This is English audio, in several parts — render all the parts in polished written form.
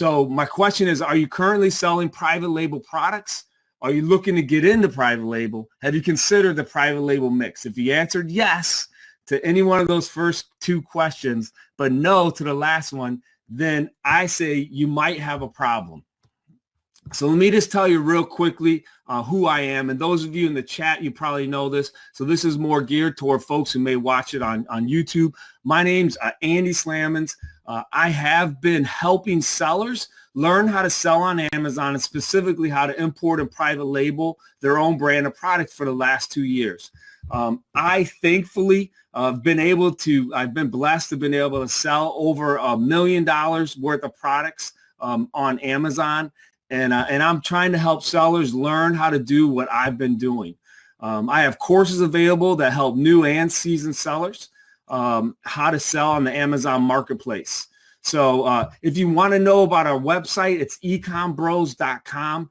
So my question is, are you currently selling private label products? Are you looking to get into private label? Have you considered the private label mix? If you answered yes to any one of those first two questions, but no to the last one, then I say you might have a problem. So let me just tell you real quickly who I am. And those of you in the chat, you probably know this. So this is more geared toward folks who may watch it on YouTube. My name's Andy Slamans. I have been helping sellers learn how to sell on Amazon, and specifically how to import and private label their own brand of product for the last 2 years. I thankfully I've been blessed to have been able to sell over $1 million worth of products on Amazon. And I'm trying to help sellers learn how to do what I've been doing. I have courses available that help new and seasoned sellers how to sell on the Amazon marketplace. So if you want to know about our website, it's ecombros.com.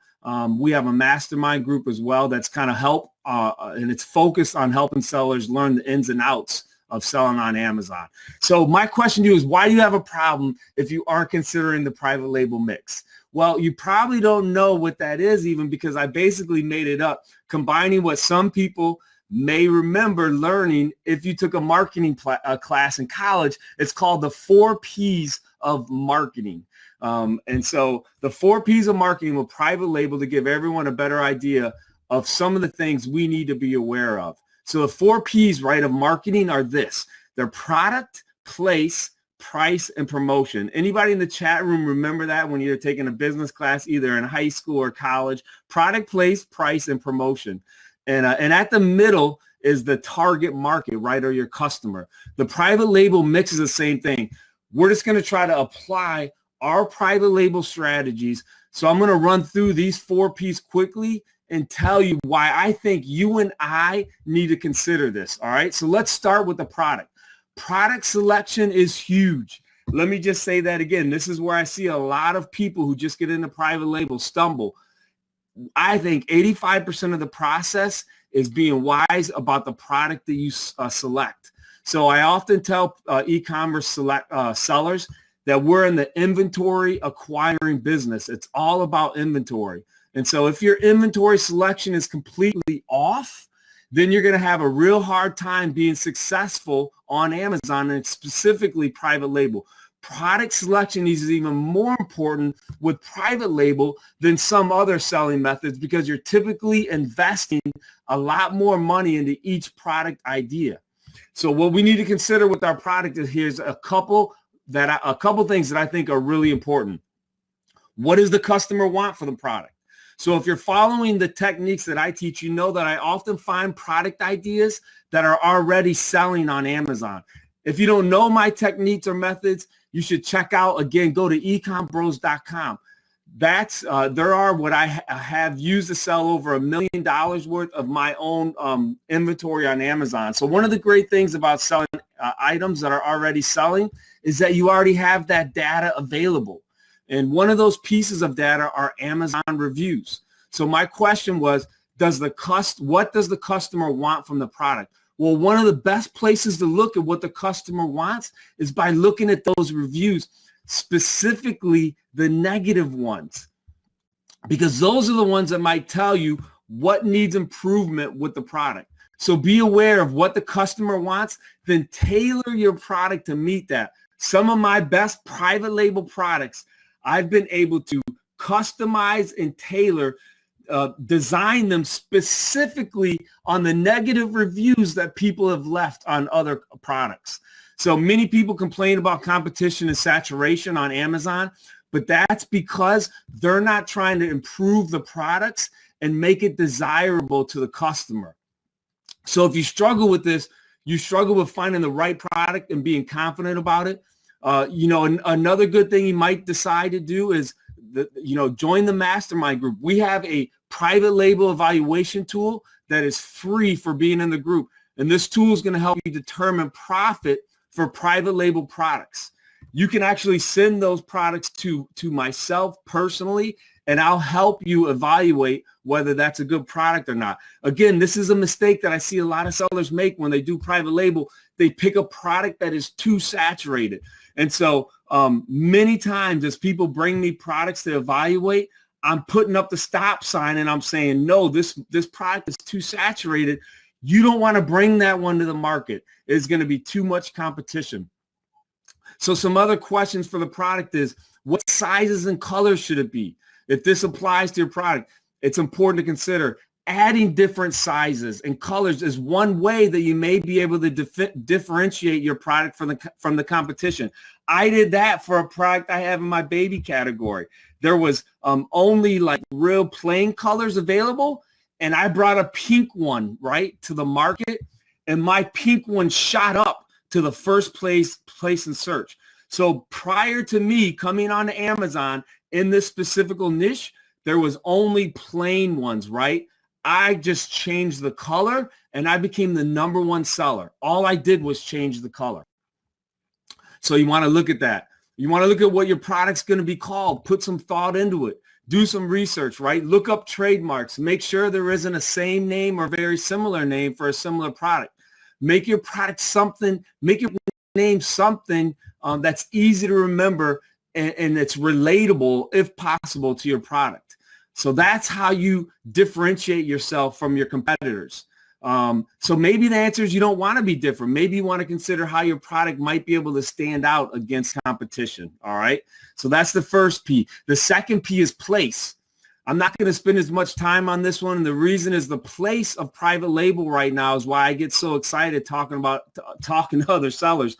We have a mastermind group as well that's kind of and it's focused on helping sellers learn the ins and outs of selling on Amazon. So my question to you is, why do you have a problem if you aren't considering the private label mix? Well, you probably don't know what that is, even because I basically made it up, combining what some people may remember learning if you took a marketing class in college. It's called the 4 Ps of marketing. And so the 4 Ps of marketing will private label to give everyone a better idea of some of the things we need to be aware of. So the 4 Ps, right, of marketing are this: they're product, place, price, and promotion. Anybody in the chat room remember that when you're taking a business class, either in high school or college? Product, place, price, and promotion. And at the middle is the target market, right, or your customer. The private label mix is the same thing. We're just going to try to apply our private label strategies. So I'm going to run through these 4 Ps quickly and tell you why I think you and I need to consider this. All right. So let's start with the product. Product selection is huge. Let me just say that again. This is where I see a lot of people who just get into private label stumble. I think 85% of the process is being wise about the product that you select. So I often tell e-commerce sellers that we're in the inventory acquiring business. It's all about inventory. And so if your inventory selection is completely off, then you're going to have a real hard time being successful on Amazon, and specifically private label. Product selection is even more important with private label than some other selling methods, because you're typically investing a lot more money into each product idea. So what we need to consider with our product is, here's a couple things that I think are really important. What does the customer want for the product? So if you're following the techniques that I teach, you know that I often find product ideas that are already selling on Amazon. If you don't know my techniques or methods, you should check out, again, go to ecombros.com. There are what I have used to sell over $1 million worth of my own inventory on Amazon. So one of the great things about selling items that are already selling is that you already have that data available. And one of those pieces of data are Amazon reviews. So my question was, what does the customer want from the product? Well, one of the best places to look at what the customer wants is by looking at those reviews, specifically the negative ones, because those are the ones that might tell you what needs improvement with the product. So be aware of what the customer wants, then tailor your product to meet that. Some of my best private label products, I've been able to customize and tailor, design them specifically on the negative reviews that people have left on other products. So many people complain about competition and saturation on Amazon, but that's because they're not trying to improve the products and make it desirable to the customer. So if you struggle with this, you struggle with finding the right product and being confident about it. Another good thing you might decide to do is, join the mastermind group. We have a private label evaluation tool that is free for being in the group. And this tool is going to help you determine profit for private label products. you can actually send those products to myself personally, and I'll help you evaluate whether that's a good product or not. Again, this is a mistake that I see a lot of sellers make when they do private label. They pick a product that is too saturated. And so many times as people bring me products to evaluate, I'm putting up the stop sign and I'm saying, no, this product is too saturated. You don't want to bring that one to the market. It's going to be too much competition. So some other questions for the product is, what sizes and colors should it be? If this applies to your product, it's important to consider adding different sizes and colors is one way that you may be able to differentiate your product from the competition. I did that for a product I have in my baby category. There was only like real plain colors available, and I brought a pink one right to the market, and my pink one shot up to the first place in search. So prior to me coming on to Amazon in this specific niche, there was only plain ones, right? I just changed the color and I became the #1 seller. All I did was change the color. So you want to look at that. You want to look at what your product's going to be called. Put some thought into it. Do some research, right? Look up trademarks. Make sure there isn't a same name or very similar name for a similar product. Make your product something, make your name something that's easy to remember and it's relatable, if possible, to your product. So that's how you differentiate yourself from your competitors. So maybe the answer is you don't want to be different. Maybe you want to consider how your product might be able to stand out against competition. All right. So that's the first P. The second P is place. I'm not going to spend as much time on this one. And the reason is the place of private label right now is why I get so excited talking to other sellers.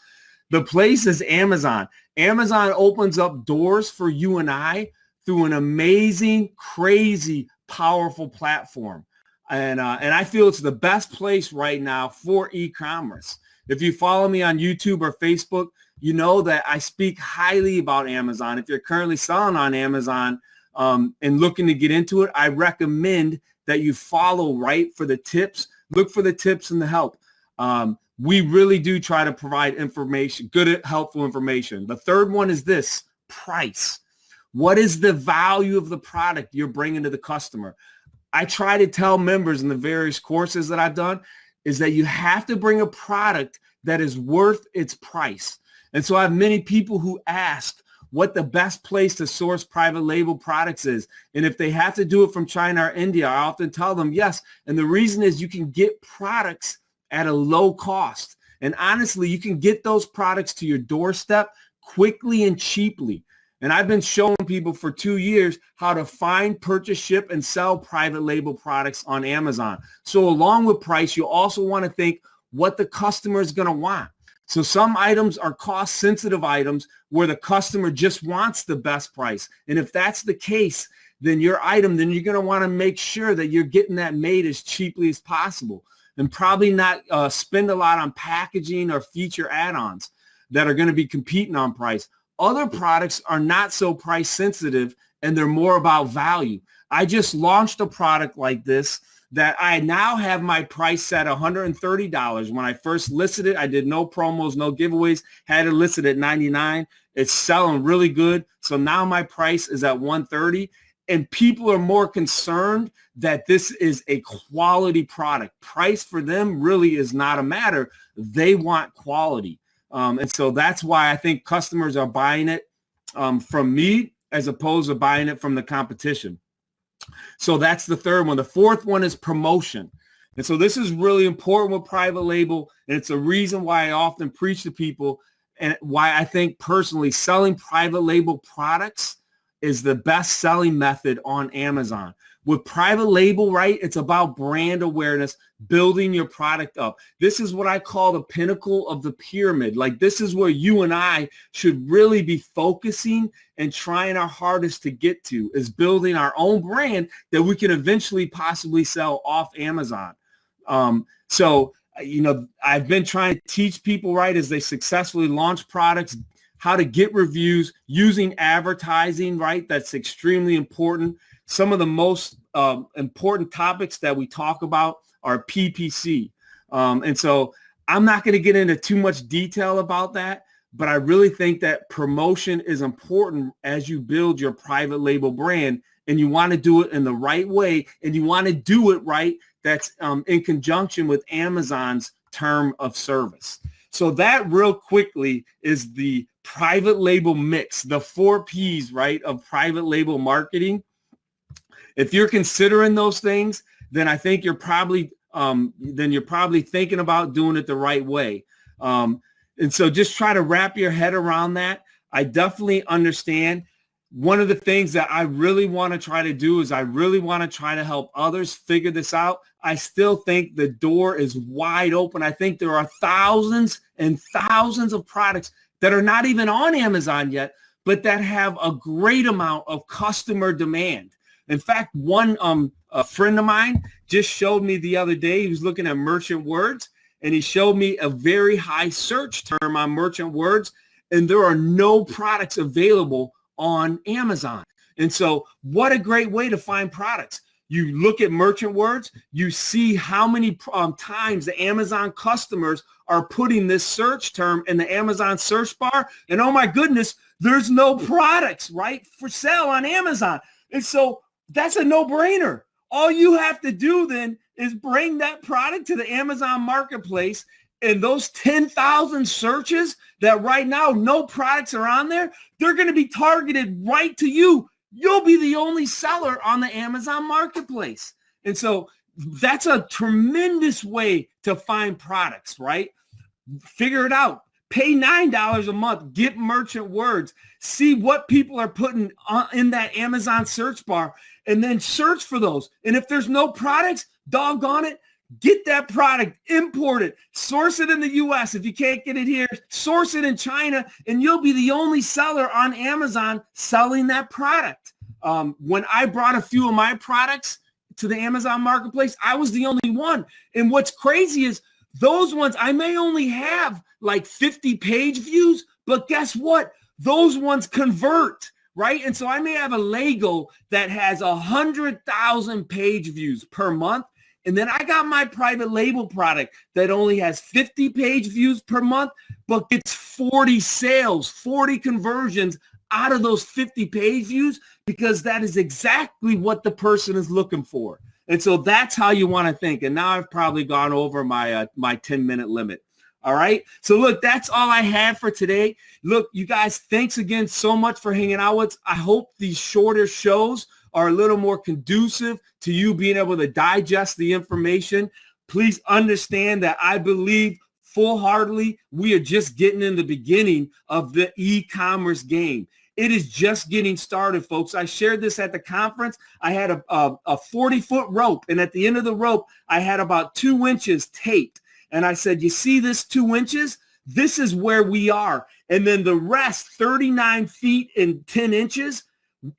The place is Amazon. Amazon opens up doors for you and I through an amazing, crazy, powerful platform. And I feel it's the best place right now for e-commerce. If you follow me on YouTube or Facebook, you know that I speak highly about Amazon. If you're currently selling on Amazon and looking to get into it, I recommend that you follow right for the tips. Look for the tips and the help. We really do try to provide information, good, helpful information. The third one is this: price. What is the value of the product you're bringing to the customer? I try to tell members in the various courses that I've done is that you have to bring a product that is worth its price. And so I have many people who ask what the best place to source private label products is. And if they have to do it from China or India, I often tell them yes. And the reason is you can get products at a low cost. And honestly, you can get those products to your doorstep quickly and cheaply. And I've been showing people for 2 years how to find, purchase, ship, and sell private label products on Amazon. So along with price, you also want to think what the customer is going to want. So some items are cost-sensitive items where the customer just wants the best price. And if that's the case, then you're going to want to make sure that you're getting that made as cheaply as possible and probably not spend a lot on packaging or feature add-ons that are going to be competing on price. Other products are not so price sensitive and they're more about value. I just launched a product like this that I now have my price set $130. When I first listed it, I did no promos, no giveaways, had it listed at $99. It's selling really good. So now my price is at $130, and people are more concerned that this is a quality product. Price for them really is not a matter. They want quality. And so that's why I think customers are buying it from me as opposed to buying it from the competition. So that's the third one. The fourth one is promotion. And so this is really important with private label. And it's a reason why I often preach to people and why I think personally selling private label products is the best selling method on Amazon. With private label, right, it's about brand awareness, building your product up. This is what I call the pinnacle of the pyramid. Like, this is where you and I should really be focusing and trying our hardest to get to, is building our own brand that we can eventually possibly sell off Amazon. I've been trying to teach people, right, as they successfully launch products, how to get reviews using advertising, right? That's extremely important. Some of the most important topics that we talk about are PPC. And so I'm not going to get into too much detail about that, but I really think that promotion is important as you build your private label brand, and you want to do it in the right way, and you want to do it right. That's in conjunction with Amazon's term of service. So that real quickly is the private label mix, the 4 Ps, right, of private label marketing. If you're considering those things, then I think you're probably thinking about doing it the right way. And so just try to wrap your head around that. I definitely understand. One of the things that I really want to try to do is I really want to try to help others figure this out. I still think the door is wide open. I think there are thousands and thousands of products that are not even on Amazon yet, but that have a great amount of customer demand. In fact, a friend of mine just showed me the other day, he was looking at merchant words, and he showed me a very high search term on merchant words, and there are no products available on Amazon. And so what a great way to find products. You look at merchant words, you see how many times the Amazon customers are putting this search term in the Amazon search bar, and oh my goodness, there's no products, right, for sale on Amazon. And so that's a no-brainer. All you have to do then is bring that product to the Amazon marketplace, and those 10,000 searches that right now no products are on there, they're going to be targeted right to you. You'll be the only seller on the Amazon marketplace. And so that's a tremendous way to find products, right? Figure it out. Pay $9 a month, get merchant words, see what people are putting in that Amazon search bar, and then search for those. And if there's no products, doggone it, get that product, import it, source it in the US. If you can't get it here, source it in China, and you'll be the only seller on Amazon selling that product. When I brought a few of my products to the Amazon marketplace, I was the only one. And what's crazy is those ones, I may only have like 50 page views, but guess what? Those ones convert, right? And so I may have a Lego that has 100,000 page views per month. And then I got my private label product that only has 50 page views per month, but gets 40 sales, 40 conversions out of those 50 page views, because that is exactly what the person is looking for. And so that's how you want to think. And now I've probably gone over my 10-minute limit. All right. So look, that's all I have for today. Look, you guys, thanks again so much for hanging out with us. I hope these shorter shows are a little more conducive to you being able to digest the information. Please understand that I believe full-heartedly we are just getting in the beginning of the e-commerce game. It is just getting started, folks. I shared this at the conference. I had a 40-foot rope, and at the end of the rope, I had about 2 inches taped. And I said, you see this 2 inches? This is where we are. And then the rest, 39 feet and 10 inches,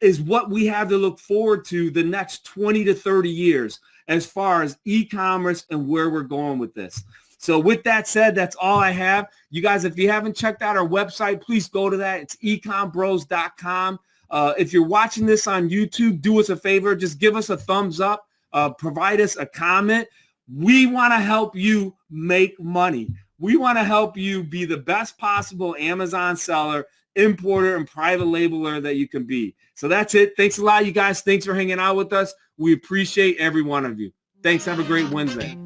is what we have to look forward to the next 20 to 30 years as far as e-commerce and where we're going with this. So with that said, that's all I have. You guys, if you haven't checked out our website, please go to that. It's ecombros.com. If you're watching this on YouTube, do us a favor. Just give us a thumbs up. Provide us a comment. We want to help you make money. We want to help you be the best possible Amazon seller, importer, and private labeler that you can be. So that's it. Thanks a lot, you guys. Thanks for hanging out with us. We appreciate every one of you. Thanks. Have a great Wednesday.